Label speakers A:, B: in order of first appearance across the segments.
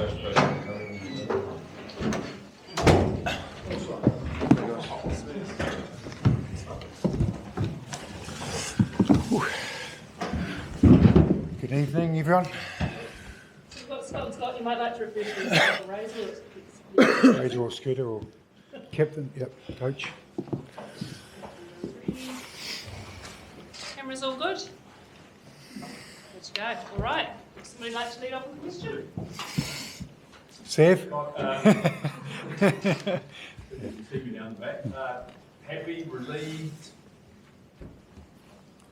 A: Good evening, everyone.
B: We've got Scott and Scott. You might like to refer to this as a razor.
A: Razor or scooter or captain, yep, coach.
B: Camera's all good? Good to go. All right. Would somebody like to lead off with a question?
A: Sev?
C: Take me down the back. Have we relieved?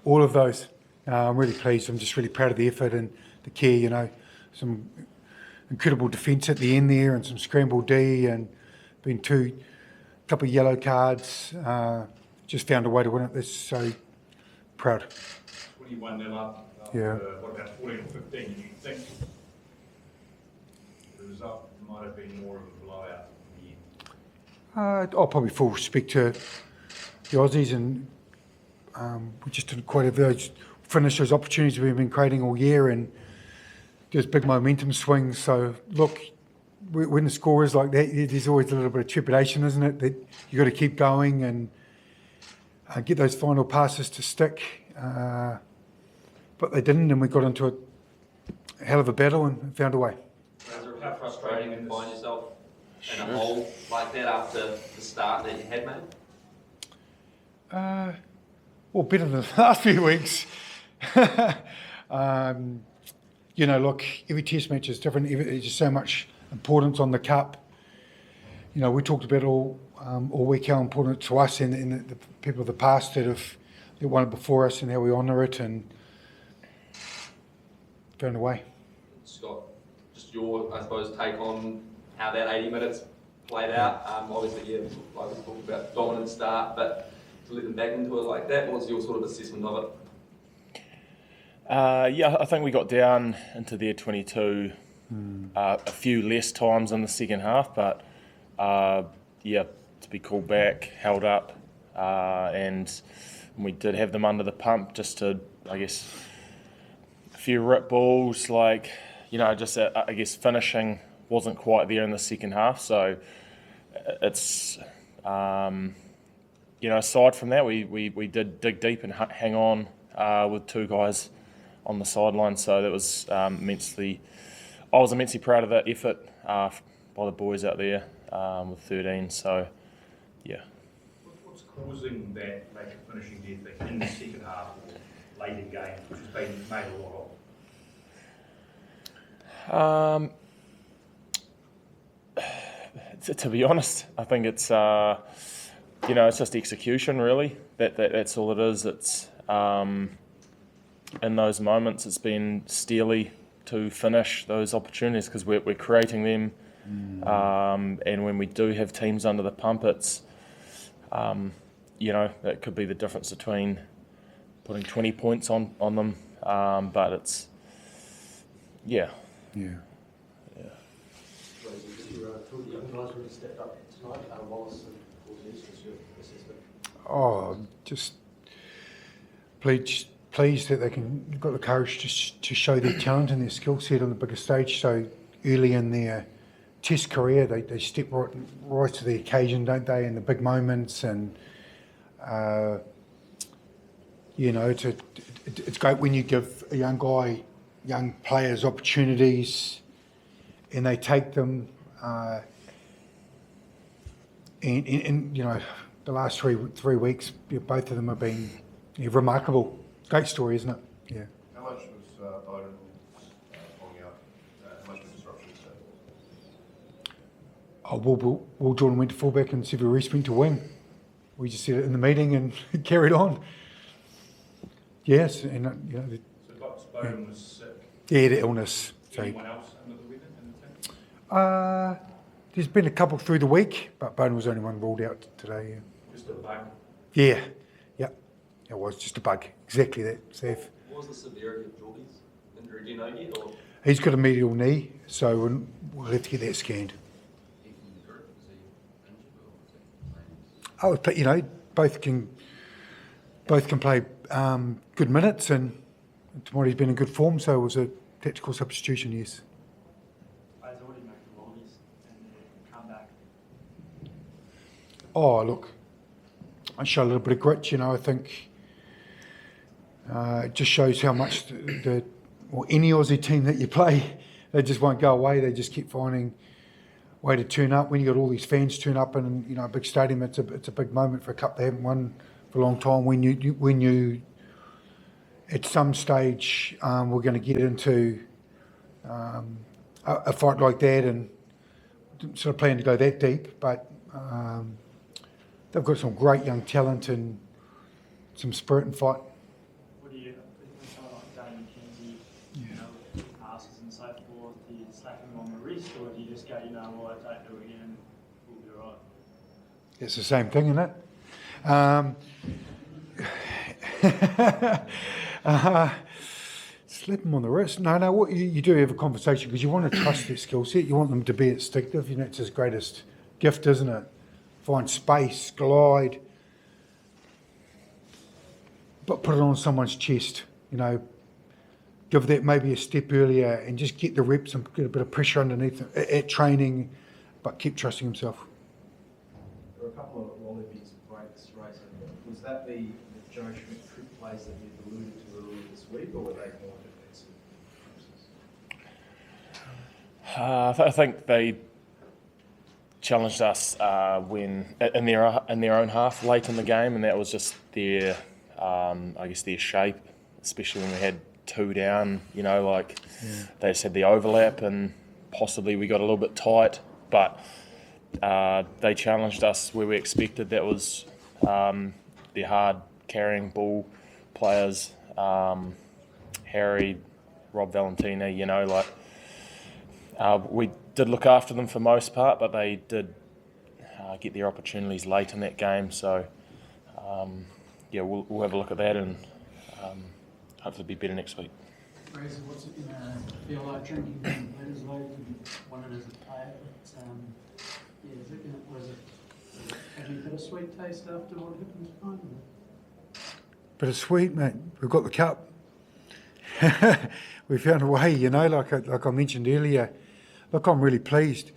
A: All of those. I'm really pleased. I'm just really proud of the effort and the care, you know. Some incredible defence at the end there and some scramble D and been couple of yellow cards. Just found a way to win it. That's so proud.
C: 21-0 up.
A: Yeah.
C: What about 14 or 15? Do you think the result might have been more of a blowout in the end?
A: I'll probably full respect to the Aussies, and we just didn't quite have those finish those opportunities we've been creating all year, and there's big momentum swings. So look, when the score is like that, there's always a little bit of trepidation, isn't it? That you got to keep going and get those final passes to stick. But they didn't, and we got into a hell of a battle and found a way.
D: Is it how frustrating to find yourself in a hole like that after the start that you had made?
A: Well, better than the last few weeks. You know, look, every test match is different. There's just so much importance on the cup. You know, we talked about all week how important to us and the people of the past that won it before us and how we honour it and found a way.
D: Scott, just your, I suppose, take on how that 80 minutes played out. Obviously, yeah, like we talked about, dominant start, but to let them back into it like that, what's your sort of assessment of it?
E: Yeah, I think we got down into their 22 a few less times in the second half, but yeah, to be called back, held up, and we did have them under the pump just to, I guess, a few rip balls, like, you know, just I guess finishing wasn't quite there in the second half, so it's, you know, aside from that, we did dig deep and hang on with two guys on the sideline, so that was I was immensely proud of that effort by the boys out there with 13, so yeah.
C: What's causing that lack of finishing defect in the second half or late in games, which has been made a lot
E: of? To be honest, I think it's you know, it's just execution really. That's all it is. It's in those moments, it's been steely to finish those opportunities because we're creating them. And when we do have teams under the pump, it's, you know, that could be the difference between putting 20 points on them. But it's, yeah.
A: Yeah.
F: Your young guys really stepped up tonight. Wallace and Cortez, what's your assessment?
A: Oh, just pleased that they've got the courage to show their talent and their skill set on the bigger stage so early in their test career. They step right to the occasion, don't they, in the big moments. And you know, it's great when you give a young players opportunities and they take them. And you know, the last three weeks, both of them have been remarkable. Great story, isn't it? Yeah.
G: How much was Bowden pulling out? How much was disruption?
A: Oh, Will Jordan went to fullback and Sevu Reece went to wing. We just said it in the meeting and carried on. Yes, and you know.
C: So Bowden was sick.
A: Yeah, the illness. So,
C: Anyone else under the weather in the team?
A: there's been a couple through the week, but Bowden was the only one ruled out today. Yeah.
C: Just a bug.
A: Yeah. It was just a bug. Exactly that, Seth.
D: What was the severity of Geordie's injury? Do you know yet? Or?
A: He's got a medial knee, so we'll have to get that scanned. Oh, but you know, both can play good minutes, and tomorrow he's been in good form, so it was a tactical substitution, yes.
F: Fraser, what do you make of Wallabies and their comeback?
A: Oh, look, I show a little bit of grit, I think it just shows how much or any Aussie team that you play, they just won't go away. They just keep finding a way to turn up. When you got all these fans turn up in a big stadium, it's a big moment for a cup they haven't won for a long time. We knew at some stage we're going to get into a fight like that, and didn't sort of plan to go that deep, but they've got some great young talent and some spirit and fight.
F: What do you, with someone like Dane McKenzie, you know, with passes and so forth, do you slap him on the wrist, or do you just go, you know what, don't do it again, we'll be all right?
A: It's the same thing, isn't it? Slap them on the wrist. No. What you do have a conversation because you want to trust their skill set. You want them to be instinctive. It's his greatest gift, isn't it? Find space, glide, but put it on someone's chest. Give that maybe a step earlier and just get the reps and get a bit of pressure underneath at training, but keep trusting himself.
H: There were a couple of Wallabies breaks, Fraser. Was that the Joe Schmidt trick plays that you've alluded to earlier this week, or were they more defensive?
E: I think they challenged us when in their own half late in the game, and that was just their their shape, especially when we had two down. They just had the overlap, and possibly we got a little bit tight, but they challenged us where we expected. That was their hard carrying ball players, Harry, Rob Valentina. We did look after them for most part, but they did get their opportunities late in that game. So, we'll have a look at that and hopefully be better next week.
I: Fraser, what's it going to feel like drinking in Bledisloe? You won it as a player, but have you got a sweet taste after what happened tonight?
A: Bit of sweet, mate. We've got the cup. We found a way, like I mentioned earlier. Look, I'm really pleased.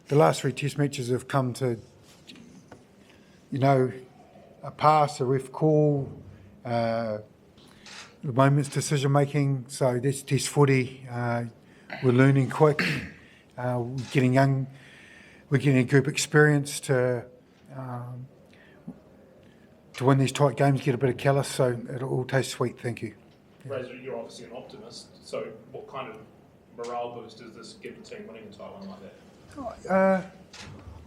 A: The last 3 test matches have come to, a pass, a ref call, the moment's decision making. So that's test footy. We're learning quick. We're getting young. We're getting a group experience to win these tight games, get a bit of callous. So it'll all taste sweet. Thank you.
C: Fraser, you're obviously an optimist, so what kind of morale boost does this give the team winning a title like that?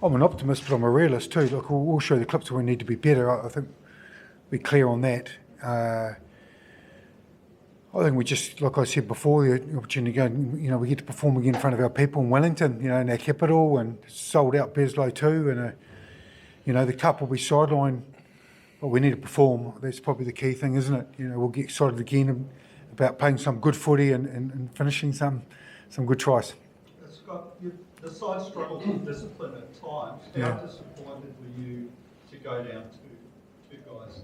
A: I'm an optimist, but I'm a realist too. Look, we'll show the clips where we need to be better. I think we're clear on that. I think we just, like I said before, the opportunity to go, we get to perform again in front of our people in Wellington, in our capital, and sold out Bledisloe too, and the cup will be sidelined. But we need to perform. That's probably the key thing, isn't it? We'll get excited again about playing some good footy and finishing some good tries.
J: Scott, the side struggled with discipline at times. How disappointed were you to go down to 2 guys?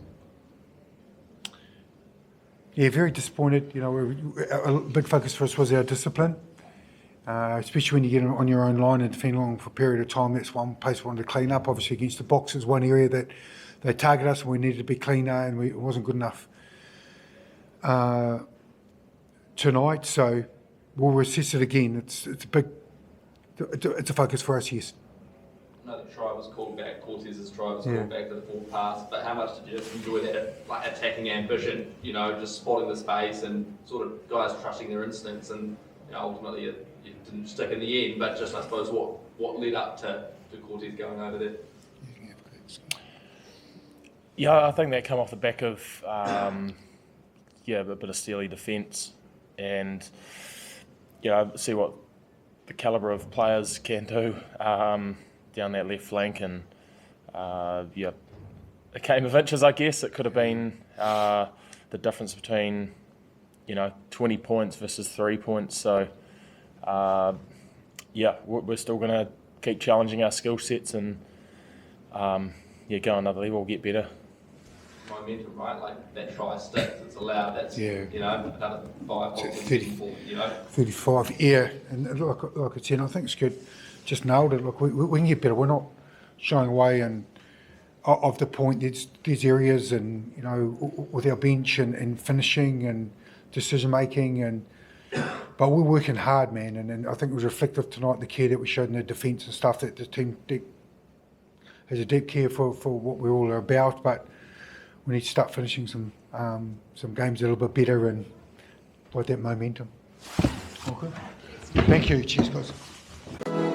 A: Yeah, very disappointed. A big focus for us was our discipline, especially when you get on your own line and defend long for a period of time. That's one place we wanted to clean up. Obviously, against the box is one area that they targeted us and we needed to be cleaner, and it wasn't good enough tonight. So we'll assess it again. It's a focus for us, yes.
D: I know the try was called back, Cortez's try was called back to the full pass, but how much did you enjoy that attacking ambition, just spotting the space and sort of guys trusting their instincts, and ultimately it didn't stick in the end, but just I suppose what led up to Cortez going over there?
E: Yeah, I think that came off the back of a bit of steely defence, and see what the calibre of players can do down that left flank, and a game of inches, I guess. It could have been the difference between 20 points versus 3 points. So we're still going to keep challenging our skill sets and go another level, get better.
D: momentum, right? Like that try sticks, it's allowed. That's
A: Yeah.
D: you know another 5
A: So
D: holes,
A: 30.
D: you know.
A: 35, yeah, and like I said, I think it's good. Just nailed it. Look, we can get better. We're not shying away and of the point. There's areas, and you know, with our bench and finishing and decision making, but we're working hard, man. And I think it was reflective tonight, the care that we showed in the defence and stuff, that the team has a deep care for what we're all about. But we need to start finishing some games a little bit better and with that momentum. Okay. Thank you. Cheers, guys.